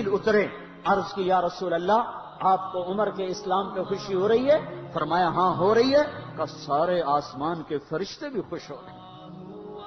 جبریل اترے، عرض کی یا رسول اللہ آپ کو عمر کے اسلام پہ خوشی ہو رہی ہے؟ فرمایا ہاں ہو رہی ہے۔ کہ سارے آسمان کے فرشتے بھی خوش ہو رہے ہیں،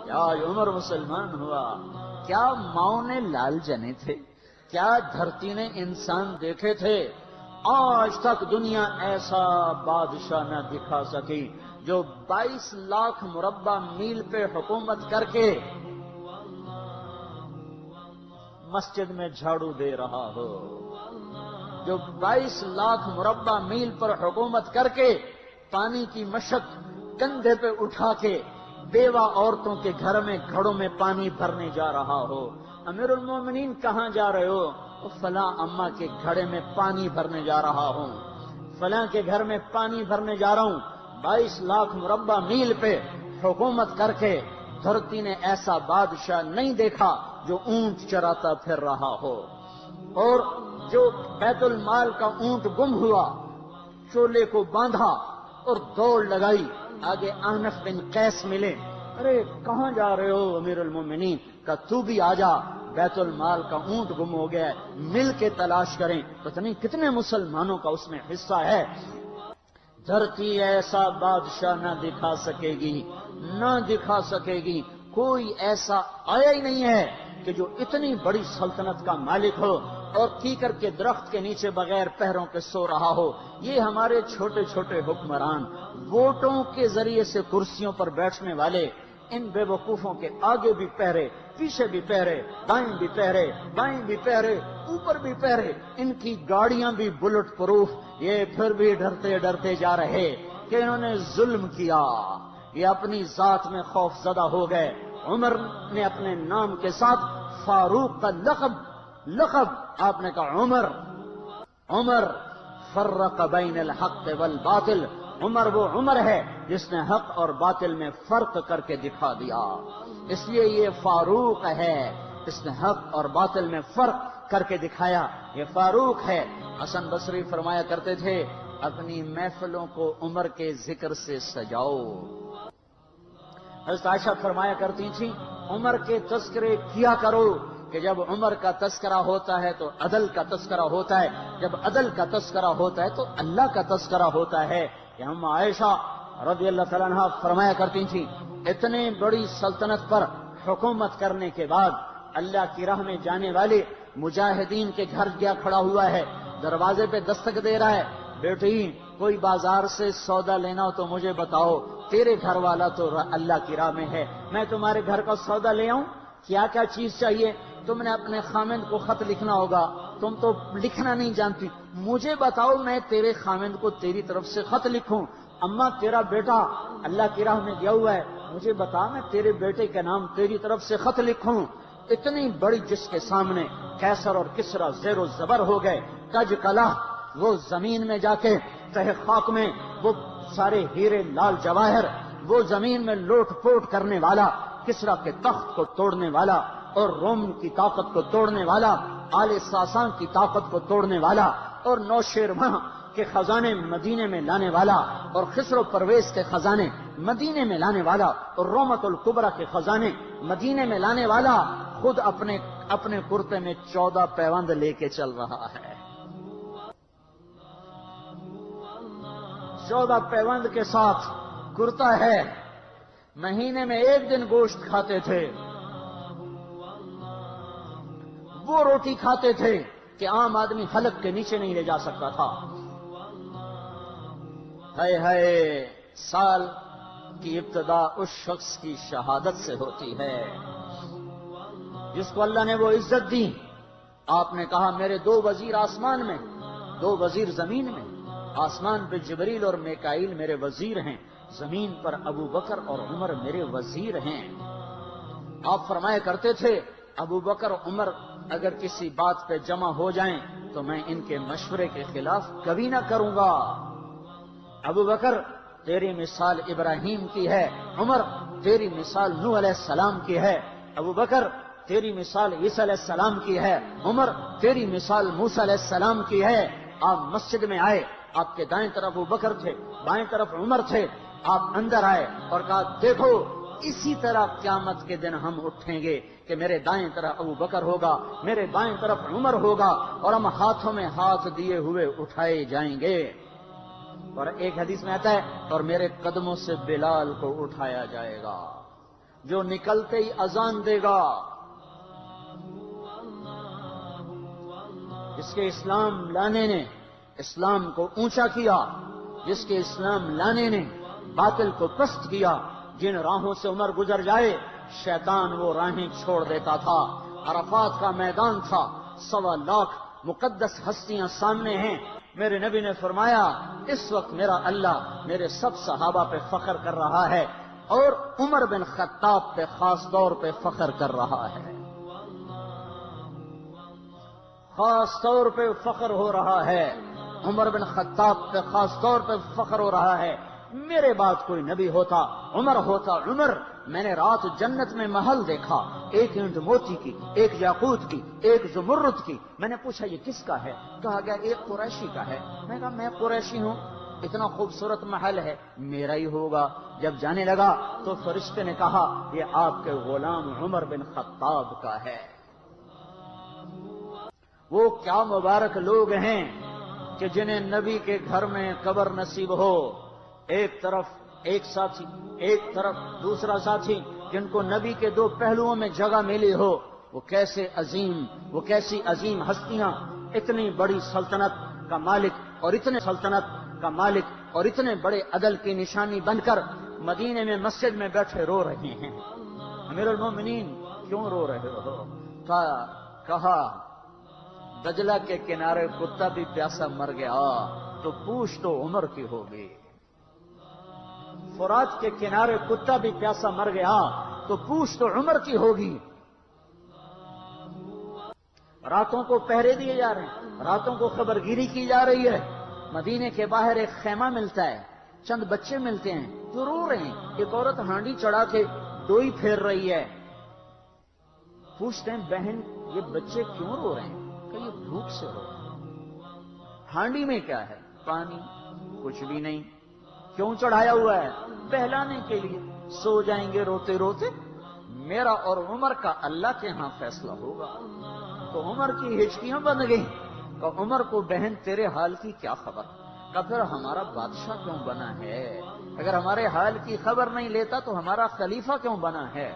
کیا عمر مسلمان ہوا؟ کیا ماؤں نے لال جنے تھے؟ کیا دھرتی نے انسان دیکھے تھے؟ آج تک دنیا ایسا بادشاہ نہ دکھا سکی جو 22 لاکھ مربع میل پہ حکومت کر کے مسجد میں جھاڑو دے رہا ہو، جو 22 لاکھ مربع میل پر حکومت کر کے پانی کی مشق کندھے پہ اٹھا کے بیوہ عورتوں کے گھر میں گھڑوں میں پانی بھرنے جا رہا ہو۔ امیر المومنین کہاں جا رہے ہو؟ فلاں اماں کے گھڑے میں پانی بھرنے جا رہا ہوں، فلاں کے گھر میں پانی بھرنے جا رہا ہوں۔ 22 لاکھ مربع میل پہ حکومت کر کے دھرتی نے ایسا بادشاہ نہیں دیکھا جو اونٹ چراتا پھر رہا ہو۔ اور جو بیت المال کا اونٹ گم ہوا، چولے کو باندھا اور دوڑ لگائی، آگے احنف بن قیس ملے، ارے کہاں جا رہے ہو امیر المومنین؟ کہ تو بھی آ جا، بیت المال کا اونٹ گم ہو گیا ہے، مل کے تلاش کریں۔ پتہ نہیں کتنے مسلمانوں کا اس میں حصہ ہے۔ دھرتی ایسا بادشاہ نہ دکھا سکے گی، نہ دکھا سکے گی، کوئی ایسا آیا ہی نہیں ہے کہ جو اتنی بڑی سلطنت کا مالک ہو اور کیکر کے درخت کے نیچے بغیر پہروں کے سو رہا ہو۔ یہ ہمارے چھوٹے چھوٹے حکمران، ووٹوں کے ذریعے سے کرسیوں پر بیٹھنے والے، ان بے وقوفوں کے آگے بھی پہرے، پیچھے بھی پہرے، دائیں بھی پہرے، بائیں بھی پہرے، اوپر بھی پہرے، ان کی گاڑیاں بھی بلٹ پروف، یہ پھر بھی ڈرتے ڈرتے جا رہے کہ انہوں نے ظلم کیا، یہ اپنی ذات میں خوف زدہ ہو گئے۔ عمر نے اپنے نام کے ساتھ فاروق کا لقب آپ نے کہا عمر فرق بین الحق والباطل، عمر وہ عمر ہے جس نے حق اور باطل میں فرق کر کے دکھا دیا، اس لیے یہ فاروق ہے، اس نے حق اور باطل میں فرق کر کے دکھایا، یہ فاروق ہے۔ حسن بصری فرمایا کرتے تھے اپنی محفلوں کو عمر کے ذکر سے سجاؤ۔ حضرت عائشہ فرمایا کرتی تھیں عمر کے تذکرے کیا کرو کہ جب عمر کا تذکرہ ہوتا ہے تو عدل کا تذکرہ ہوتا ہے، جب عدل کا تذکرہ ہوتا ہے تو اللہ کا تذکرہ ہوتا ہے۔ کہ ہم عائشہ رضی اللہ تعالیٰ عنہا فرمایا کرتی تھیں اتنے بڑی سلطنت پر حکومت کرنے کے بعد اللہ کی راہ میں جانے والے مجاہدین کے گھر گیا کھڑا ہوا ہے، دروازے پہ دستک دے رہا ہے، بیٹی کوئی بازار سے سودا لینا ہو تو مجھے بتاؤ، تیرے گھر والا تو اللہ کی راہ میں ہے، میں تمہارے گھر کا سودا لے آؤں؟ کیا کیا چیز چاہیے؟ تم نے اپنے خامند کو خط لکھنا ہوگا، تم تو لکھنا نہیں جانتی، مجھے بتاؤ میں تیرے خامند کو تیری طرف سے خط لکھوں۔ اماں تیرا بیٹا اللہ کی راہ میں گیا ہوا ہے، مجھے بتا میں تیرے بیٹے کے نام تیری طرف سے خط لکھوں۔ اتنی بڑی جس کے سامنے قیصر اور کسرا زیر و زبر ہو گئے، کج کلا، وہ زمین میں جا کے تہ خاک میں وہ سارے ہیرے لال جواہر، وہ زمین میں لوٹ پوٹ کرنے والا، کسرا کے تخت کو توڑنے والا اور روم کی طاقت کو توڑنے والا، آل ساسان کی طاقت کو توڑنے والا اور نوشیروان کے خزانے مدینے میں لانے والا اور خسرو پرویز کے خزانے مدینے میں لانے والا اور رومت الکبرا کے خزانے مدینے میں لانے والا خود اپنے کرتے میں 14 پیوند لے کے چل رہا ہے۔ 14 پیوند کے ساتھ کرتا ہے، مہینے میں 1 دن گوشت کھاتے تھے، وہ روٹی کھاتے تھے کہ عام آدمی حلق کے نیچے نہیں لے جا سکتا تھا۔ ہے سال کی ابتدا اس شخص کی شہادت سے ہوتی ہے جس کو اللہ نے وہ عزت دی۔ آپ نے کہا میرے 2 وزیر آسمان میں، 2 وزیر زمین میں، آسمان پہ جبریل اور میکائیل میرے وزیر ہیں، زمین پر ابو بکر اور عمر میرے وزیر ہیں۔ آپ فرمایا کرتے تھے ابو بکر عمر اگر کسی بات پہ جمع ہو جائیں تو میں ان کے مشورے کے خلاف کبھی نہ کروں گا۔ ابو بکر تیری مثال ابراہیم کی ہے، عمر تیری مثال نوح علیہ السلام کی ہے، ابو بکر تیری مثال عیسیٰ علیہ السلام کی ہے، عمر تیری مثال موسیٰ علیہ السلام کی ہے۔ آپ مسجد میں آئے، آپ کے دائیں طرف ابو بکر تھے، بائیں طرف عمر تھے، آپ اندر آئے اور کہا دیکھو اسی طرح قیامت کے دن ہم اٹھیں گے کہ میرے دائیں طرف ابو بکر ہوگا، میرے بائیں طرف عمر ہوگا، اور ہم ہاتھوں میں ہاتھ دیے ہوئے اٹھائے جائیں گے۔ اور ایک حدیث میں آتا ہے اور میرے قدموں سے بلال کو اٹھایا جائے گا، جو نکلتے ہی اذان دے گا۔ جس کے اسلام لانے نے اسلام کو اونچا کیا، جس کے اسلام لانے نے باطل کو پست کیا، جن راہوں سے عمر گزر جائے شیطان وہ راہیں چھوڑ دیتا تھا۔ عرفات کا میدان تھا، 1.25 لاکھ مقدس ہستیاں سامنے ہیں۔ میرے نبی نے فرمایا اس وقت میرا اللہ میرے سب صحابہ پہ فخر کر رہا ہے، اور عمر بن خطاب پہ خاص طور پہ فخر کر رہا ہے، خاص طور پہ فخر ہو رہا ہے۔ عمر بن خطاب پہ خاص طور پہ فخر ہو رہا ہے۔ میرے بعد کوئی نبی ہوتا عمر ہوتا۔ عمر، میں نے رات جنت میں محل دیکھا، ایک اینٹ موتی کی، ایک یاقوت کی، ایک زمرد کی۔ میں نے پوچھا یہ کس کا ہے؟ کہا گیا ایک قریشی کا ہے۔ میں کہا میں قریشی ہوں، اتنا خوبصورت محل ہے، میرا ہی ہوگا۔ جب جانے لگا تو فرشتے نے کہا یہ آپ کے غلام عمر بن خطاب کا ہے۔ وہ کیا مبارک لوگ ہیں کہ جنہیں نبی کے گھر میں قبر نصیب ہو، ایک طرف ایک ساتھی، ایک طرف دوسرا ساتھی، جن کو نبی کے 2 پہلوؤں میں جگہ ملی ہو۔ وہ کیسی عظیم ہستیاں، اتنی بڑی سلطنت کا مالک اور اتنے بڑے عدل کی نشانی بن کر مدینے میں مسجد میں بیٹھے رو رہے ہیں۔ امیر المومنین کیوں رو رہے ہو؟ کہا دجلہ کے کنارے کتا بھی پیاسا مر گیا تو پوچھ تو عمر کی ہوگی۔ فرات کے کنارے کتا بھی پیاسا مر گیا تو پوچھ تو عمر کی ہوگی۔ راتوں کو پہرے دیے جا رہے ہیں، راتوں کو خبرگیری کی جا رہی ہے۔ مدینے کے باہر ایک خیمہ ملتا ہے، چند بچے ملتے ہیں جو رو رہے ہیں۔ ایک عورت ہانڈی چڑھا کے ڈوئی پھیر رہی ہے۔ پوچھتے ہیں بہن یہ بچے کیوں رو رہے ہیں؟ کہ یہ بھوک سے رو رہے ہیں۔ ہانڈی میں کیا ہے؟ پانی، کچھ بھی نہیں۔ کیوں چڑھایا ہوا ہے؟ بہلانے کے لیے۔ سو جائیں گے روتے روتے، میرا اور عمر کا اللہ کے ہاں فیصلہ ہوگا۔ تو عمر کی ہچکیاں بن گئیں کہ عمر کو بہن تیرے حال کی کیا خبر؟ کہ پھر ہمارا بادشاہ کیوں بنا ہے؟ اگر ہمارے حال کی خبر نہیں لیتا تو ہمارا خلیفہ کیوں بنا ہے؟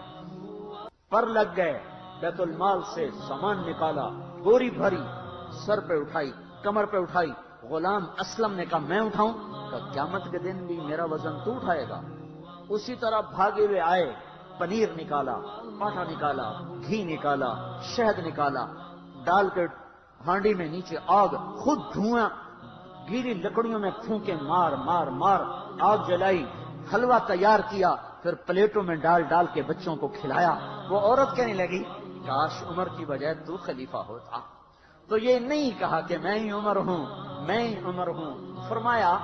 پر لگ گئے، بیت المال سے سامان نکالا، بوری بھری، سر پہ اٹھائی، کمر پہ اٹھائی۔ غلام اسلم نے کہا میں اٹھاؤں؟ کہ قیامت کے دن بھی میرا وزن تو اٹھائے گا۔ اسی طرح بھاگے ہوئے آئے، پنیر نکالا، آٹا نکالا، گھی نکالا، شہد نکالا، ڈال کے ہانڈی میں نیچے آگ، خود دھواں، گیلی لکڑیوں میں پھونکے مار مار مار آگ جلائی، حلوہ تیار کیا، پھر پلیٹوں میں ڈال ڈال کے بچوں کو کھلایا۔ وہ عورت کہنے لگی کاش عمر کی بجائے تو خلیفہ ہوتا۔ تو یہ نہیں کہا کہ میں ہی عمر ہوں، میں ہی عمر ہوں۔ فرمایا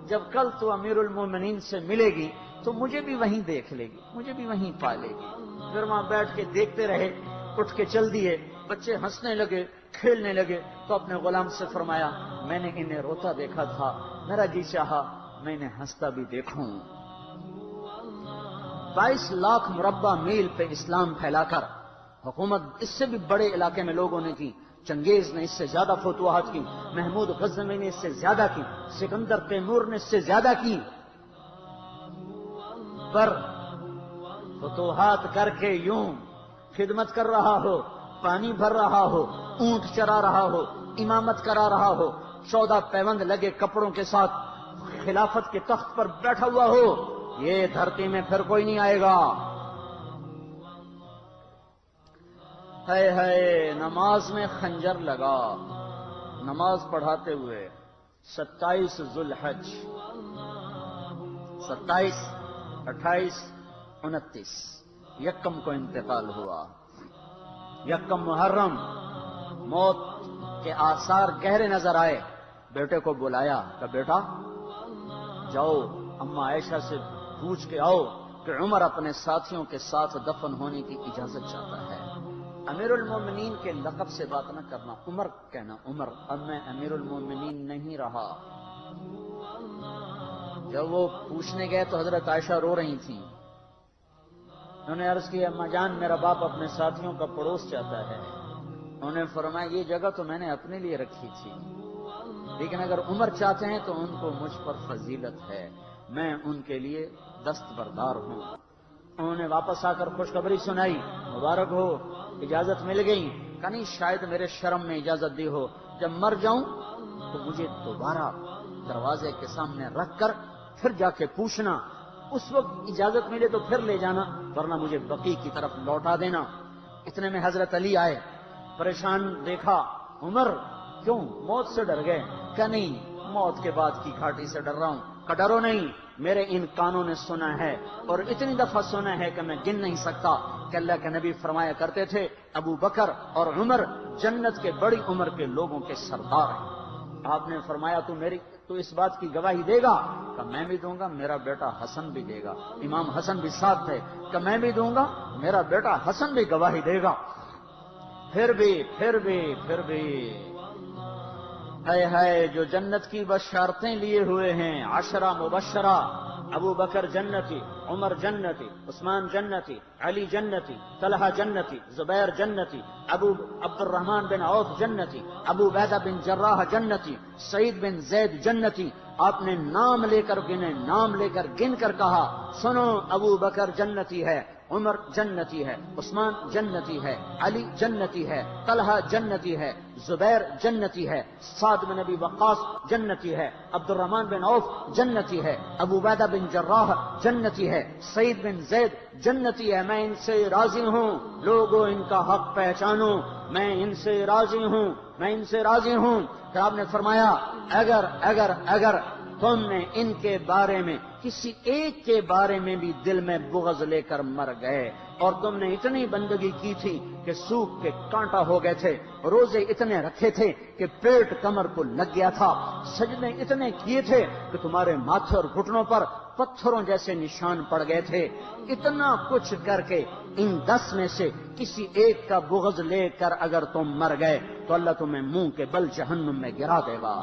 جب کل تو امیر المومنین سے ملے گی تو مجھے بھی وہیں دیکھ لے گی، مجھے بھی وہیں پا لے گی۔ پھر وہاں بیٹھ کے دیکھتے رہے، اٹھ کے چل دیے۔ بچے ہنسنے لگے، کھیلنے لگے، تو اپنے غلام سے فرمایا میں نے انہیں روتا دیکھا تھا، میرا جی چاہا میں انہیں ہنستا بھی دیکھوں۔ 22 لاکھ مربع میل پہ اسلام پھیلا کر حکومت اس سے بھی بڑے علاقے میں لوگوں نے کی۔ چنگیز نے اس سے زیادہ فتوحات کی، محمود غزنوی نے اس سے زیادہ کی، سکندر تیمور نے اس سے زیادہ کی۔ پر فتوحات کر کے یوں خدمت کر رہا ہو، پانی بھر رہا ہو، اونٹ چرا رہا ہو، امامت کرا رہا ہو، 14 پیوند لگے کپڑوں کے ساتھ خلافت کے تخت پر بیٹھا ہوا ہو، یہ دھرتی میں پھر کوئی نہیں آئے گا۔ ہے نماز میں خنجر لگا، نماز پڑھاتے ہوئے 27 ذوالحج، 27، 28، 29 یکم کو انتقال ہوا۔ یکم محرم موت کے آثار گہرے نظر آئے۔ بیٹے کو بلایا کہ بیٹا جاؤ اما عائشہ سے پوچھ کے آؤ کہ عمر اپنے ساتھیوں کے ساتھ دفن ہونے کی اجازت چاہتا ہے۔ امیر المومنین کے لقب سے بات نہ کرنا، عمر کہنا، عمر اب میں امیر المومنین نہیں رہا۔ جب وہ پوچھنے گئے تو حضرت عائشہ رو رہی تھیں انہوں نے عرض کی اماں جان میرا باپ اپنے ساتھیوں کا پڑوس چاہتا ہے. انہوں نے فرمایا یہ جگہ تو میں نے اپنے لیے رکھی تھی، لیکن اگر عمر چاہتے ہیں تو ان کو مجھ پر فضیلت ہے، میں ان کے لیے دستبردار ہوں. انہوں نے واپس آ کر خوشخبری سنائی، مبارک ہو اجازت مل گئی. کہ نہیں شاید میرے شرم میں اجازت دی ہو، جب مر جاؤں تو مجھے دوبارہ دروازے کے سامنے رکھ کر پھر جا کے پوچھنا، اس وقت اجازت ملے تو پھر لے جانا، ورنہ مجھے بقیع کی طرف لوٹا دینا. اتنے میں حضرت علی آئے، پریشان دیکھا. عمر کیوں موت سے ڈر گئے؟ کہ نہیں موت کے بعد کی گھاٹی سے ڈر رہا ہوں. کہ ڈرو نہیں، میرے ان کانوں نے سنا ہے اور اتنی دفعہ سنا ہے کہ میں گن نہیں سکتا کہ اللہ کے نبی فرمایا کرتے تھے ابو بکر اور عمر جنت کے بڑی عمر کے لوگوں کے سردار ہیں. آپ نے فرمایا تو اس بات کی گواہی دے گا؟ کہ میں بھی دوں گا، میرا بیٹا حسن بھی دے گا. امام حسن بھی ساتھ تھے. کہ میں بھی دوں گا، میرا بیٹا حسن بھی گواہی دے گا. پھر بھی ہائے ہائے جو جنت کی بشارتیں لیے ہوئے ہیں، 10 مبشرہ، ابو بکر جنتی، عمر جنتی، عثمان جنتی، علی جنتی، طلحہ جنتی، زبیر جنتی، ابو عبد الرحمن بن عوف جنتی، ابو عبیدہ بن جراح جنتی، سعید بن زید جنتی. آپ نے نام لے کر گنے، نام لے کر گن کر کہا سنو ابو بکر جنتی ہے، عمر جنتی ہے، عثمان جنتی ہے، علی جنتی ہے، طلحہ جنتی ہے، زبیر جنتی ہے، سعد بن ابی وقاص جنتی ہے، عبد الرحمن بن عوف جنتی ہے، ابو عبیدہ بن جراح جنتی ہے، سعید بن زید جنتی ہے. میں ان سے راضی ہوں، لوگوں ان کا حق پہچانو، میں ان سے راضی ہوں، میں ان سے راضی ہوں. پھر آپ نے فرمایا اگر تم نے ان کے بارے میں کسی ایک کے بارے میں بھی دل میں بغض لے کر مر گئے، اور تم نے اتنی بندگی کی تھی کہ سوکھ کے کانٹا ہو گئے تھے، روزے اتنے رکھے تھے کہ پیٹ کمر کو لگ گیا تھا، سجدے اتنے کیے تھے کہ تمہارے ماتھے اور گھٹنوں پر پتھروں جیسے نشان پڑ گئے تھے، اتنا کچھ کر کے ان 10 میں سے کسی ایک کا بغض لے کر اگر تم مر گئے تو اللہ تمہیں منہ کے بل جہنم میں گرا دے گا.